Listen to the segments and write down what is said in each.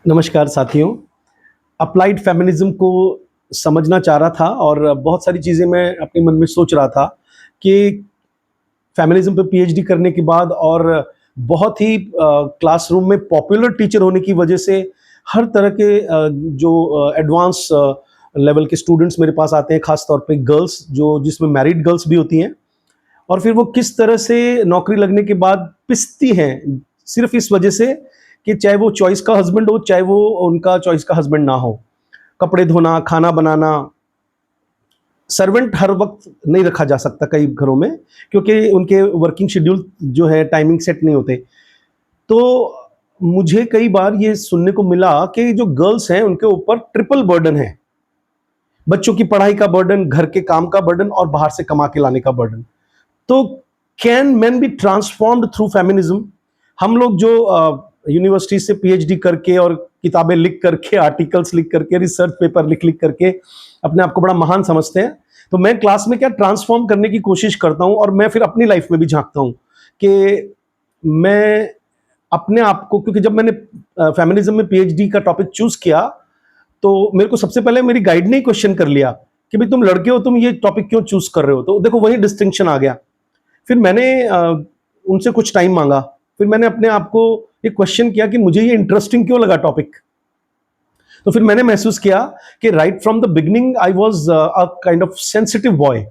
नमस्कार साथियों। Applied feminism को समझना चाह रहा था और बहुत सारी चीज़ें मैं अपने मन में सोच रहा था कि फेमिनिज़्म पे पीएचडी करने के बाद और बहुत ही क्लासरूम में पॉपुलर टीचर होने की वजह से हर तरह के जो एडवांस लेवल के स्टूडेंट्स मेरे पास आते हैं, ख़ास तौर पे गर्ल्स जो जिसमें मैरिड गर्ल्स भी होती हैं, और फिर वो किस तरह से नौकरी लगने के बाद पिसती हैं, सिर्फ़ इस वजह से कि चाहे वो चॉइस का हस्बैंड हो, चाहे वो उनका चॉइस का हस्बैंड ना हो। कपड़े धोना, खाना बनाना, सर्वेंट हर वक़्त नहीं रखा जा सकता कई घरों में, क्योंकि उनके वर्किंग शेड्यूल जो है टाइमिंग सेट नहीं होते। तो मुझे कई बार ये सुनने को मिला कि जो गर्ल्स हैं उनके ऊपर ट्रिपल बर्डन है। बच्चों की पढ़ाई का बर्डन, घर के काम का बर्डन और बाहर से कमा के लाने का बर्डन। तो can main be transformed through feminism? हम लोग जो यूनिवर्सिटी से पीएचडी करके और किताबें लिख करके, आर्टिकल्स लिख करके, रिसर्च पेपर लिख लिख करके अपने आप को बड़ा महान समझते हैं। तो मैं क्लास में क्या ट्रांसफॉर्म करने की कोशिश करता हूँ, और मैं फिर अपनी लाइफ में भी झांकता हूँ कि मैं अपने आप को, क्योंकि जब मैंने फेमिनिज्म में पीएचडी का टॉपिक चूज किया तो मेरे को सबसे पहले मेरी गाइड ने ही क्वेश्चन कर लिया कि भाई तुम लड़के हो, तुम ये टॉपिक क्यों चूज कर रहे हो? तो देखो वही डिस्टिंक्शन आ गया। फिर मैंने उनसे कुछ टाइम मांगा। फिर मैंने अपने आप को एक क्वेश्चन किया कि मुझे ये इंटरेस्टिंग क्यों लगा टॉपिक। तो फिर मैंने महसूस किया कि right from the beginning I was a kind of sensitive boy.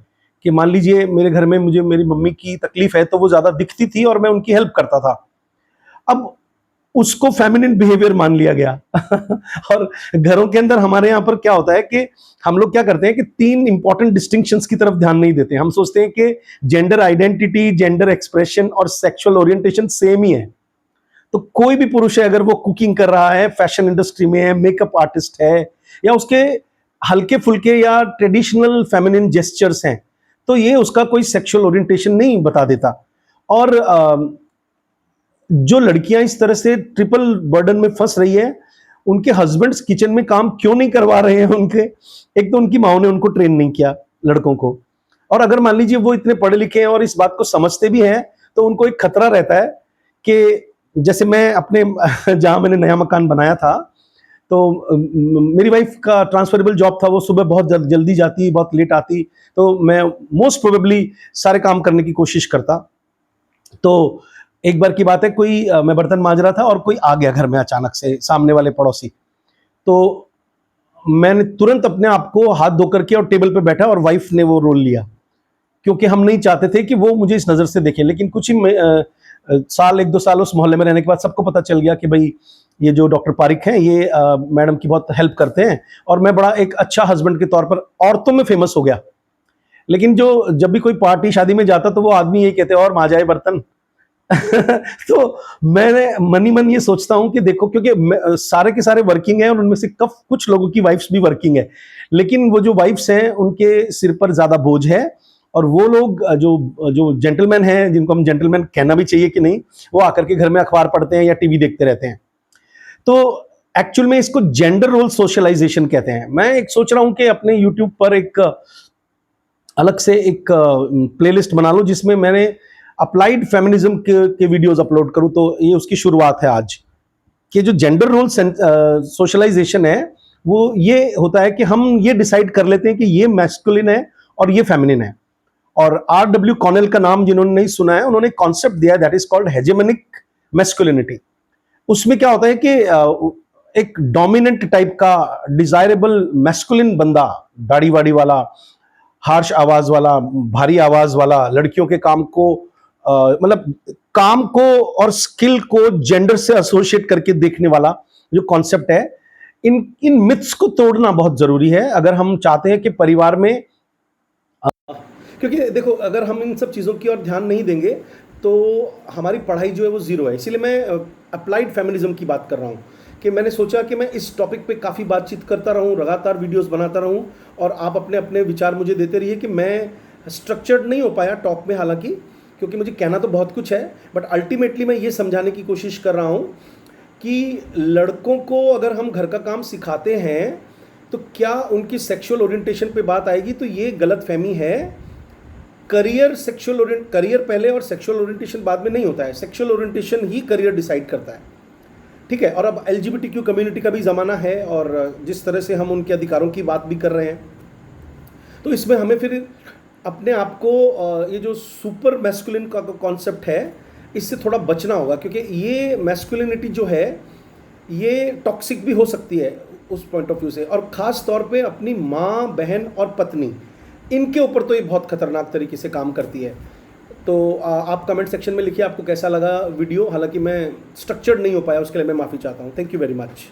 कि मान लीजिए मेरे घर में मुझे मेरी मम्मी की तकलीफ है तो वो ज्यादा दिखती थी और मैं उनकी हेल्प करता था। अब उसको फेमिनिन बिहेवियर मान लिया गया। और घरों के अंदर हमारे यहाँ पर क्या होता है कि हम लोग क्या करते हैं कि तीन इंपॉर्टेंट डिस्टिंक्शंस की तरफ ध्यान नहीं देते। हम सोचते हैं कि जेंडर आइडेंटिटी, जेंडर एक्सप्रेशन और सेक्सुअल ओरिएंटेशन सेम ही है। तो कोई भी पुरुष है, अगर वो कुकिंग कर रहा है, फैशन इंडस्ट्री में है, मेकअप आर्टिस्ट है, या उसके हल्के फुल्के या ट्रेडिशनल फेमिनिन जेस्चर्स हैं, तो ये उसका कोई सेक्सुअल ओरिएंटेशन नहीं बता देता। और जो लड़कियां इस तरह से ट्रिपल बर्डन में फंस रही है, उनके हस्बैंड्स किचन में काम क्यों नहीं करवा रहे हैं उनके? एक तो उनकी माओ ने उनको ट्रेन नहीं किया, लड़कों को। और अगर मान लीजिए वो इतने पढ़े लिखे हैं और इस बात को समझते भी हैं, तो उनको एक खतरा रहता है कि जैसे मैं अपने जहां मैंने नया मकान बनाया था, तो मेरी वाइफ का ट्रांसफरेबल जॉब था। वो सुबह बहुत जल्दी जाती, बहुत लेट आती, तो मैं मोस्ट प्रोबेबली सारे काम करने की कोशिश करता। तो एक बार की बात है, कोई मैं बर्तन मांज रहा था और कोई आ गया घर में अचानक से, सामने वाले पड़ोसी। तो मैंने तुरंत अपने आप को हाथ धो करके और टेबल पे बैठा, और वाइफ ने वो रोल लिया, क्योंकि हम नहीं चाहते थे कि वो मुझे इस नज़र से देखें। लेकिन कुछ ही साल, 1-2 साल उस मोहल्ले में रहने के बाद सबको पता चल गया कि भाई ये जो डॉक्टर पारिक हैं, ये मैडम की बहुत हेल्प करते हैं, और मैं बड़ा एक अच्छा हस्बैंड के तौर पर औरतों में फेमस हो गया। लेकिन जो जब भी कोई पार्टी शादी में जाता तो वो आदमी ये कहते और मांजाए बर्तन। तो मैंने मन ही मन ये सोचता हूँ कि देखो, क्योंकि सारे के सारे वर्किंग हैं और उनमें से कफ कुछ लोगों की वाइफ्स भी वर्किंग है, लेकिन वो जो वाइफ्स हैं उनके सिर पर ज्यादा बोझ है। और वो लोग जो जो जेंटलमैन हैं, जिनको हम जेंटलमैन कहना भी चाहिए कि नहीं, वो आकर के घर में अखबार पढ़ते हैं या टीवी देखते रहते हैं। तो एक्चुअल में इसको जेंडर रोल सोशलाइजेशन कहते हैं। मैं एक सोच रहा हूं कि अपने यूट्यूब पर एक अलग से एक प्लेलिस्ट बना लो जिसमें मैंने अप्लाइड फेमिनिज्म के वीडियोस अपलोड करूं। तो ये उसकी शुरुआत है आज। कि जो जेंडर रोल सोशलाइजेशन है, वो ये होता है कि हम ये डिसाइड कर लेते हैं कि ये मैस्कुलिन है और ये फेमिनिन है। और R.W. कॉनेल का नाम जिन्होंने नहीं सुना है, उन्होंने कॉन्सेप्ट दिया, दैट इज कॉल्ड हेजेमनिक मैस्कुलिनिटी। उसमें क्या होता है कि एक डोमिनेंट टाइप का डिजायरेबल मैस्कुलिन बंदा, दाढ़ी वाड़ी वाला, हार्श आवाज वाला, भारी आवाज वाला, लड़कियों के काम को मतलब काम को और स्किल को जेंडर से एसोसिएट करके देखने वाला जो कॉन्सेप्ट है, इन इन मिथ्स को तोड़ना बहुत जरूरी है अगर हम चाहते हैं कि परिवार में, क्योंकि देखो अगर हम इन सब चीज़ों की ओर ध्यान नहीं देंगे तो हमारी पढ़ाई जो है वो ज़ीरो है। इसीलिए मैं अप्लाइड फेमिनिज्म की बात कर रहा हूँ कि मैंने सोचा कि मैं इस टॉपिक पे काफ़ी बातचीत करता रहूँ, लगातार वीडियोस बनाता रहूँ, और आप अपने अपने विचार मुझे देते रहिए। कि मैं स्ट्रक्चर्ड नहीं हो पाया टॉक में हालांकि, क्योंकि मुझे कहना तो बहुत कुछ है, बट अल्टीमेटली मैं ये समझाने की कोशिश कर रहा हूँ कि लड़कों को अगर हम घर का काम सिखाते हैं तो क्या उनकी सेक्सुअल ओरिएंटेशन पे बात आएगी, तो ये गलत फहमी है। करियर पहले और सेक्सुअल ओरिएंटेशन बाद में नहीं होता है। सेक्सुअल ओरिएंटेशन ही करियर डिसाइड करता है। ठीक है। और अब LGBTQ कम्युनिटी का भी ज़माना है, और जिस तरह से हम उनके अधिकारों की बात भी कर रहे हैं, तो इसमें हमें फिर अपने आप को ये जो सुपर मैस्कुलिन का कॉन्सेप्ट है इससे थोड़ा बचना होगा, क्योंकि ये मैस्कुलिनिटी जो है ये टॉक्सिक भी हो सकती है उस पॉइंट ऑफ व्यू से, और ख़ास तौर पे अपनी माँ, बहन और पत्नी, इनके ऊपर तो ये बहुत खतरनाक तरीके से काम करती है। तो आप कमेंट सेक्शन में लिखिए आपको कैसा लगा वीडियो। हालांकि मैं स्ट्रक्चर्ड नहीं हो पाया, उसके लिए मैं माफ़ी चाहता हूँ। Thank you very much.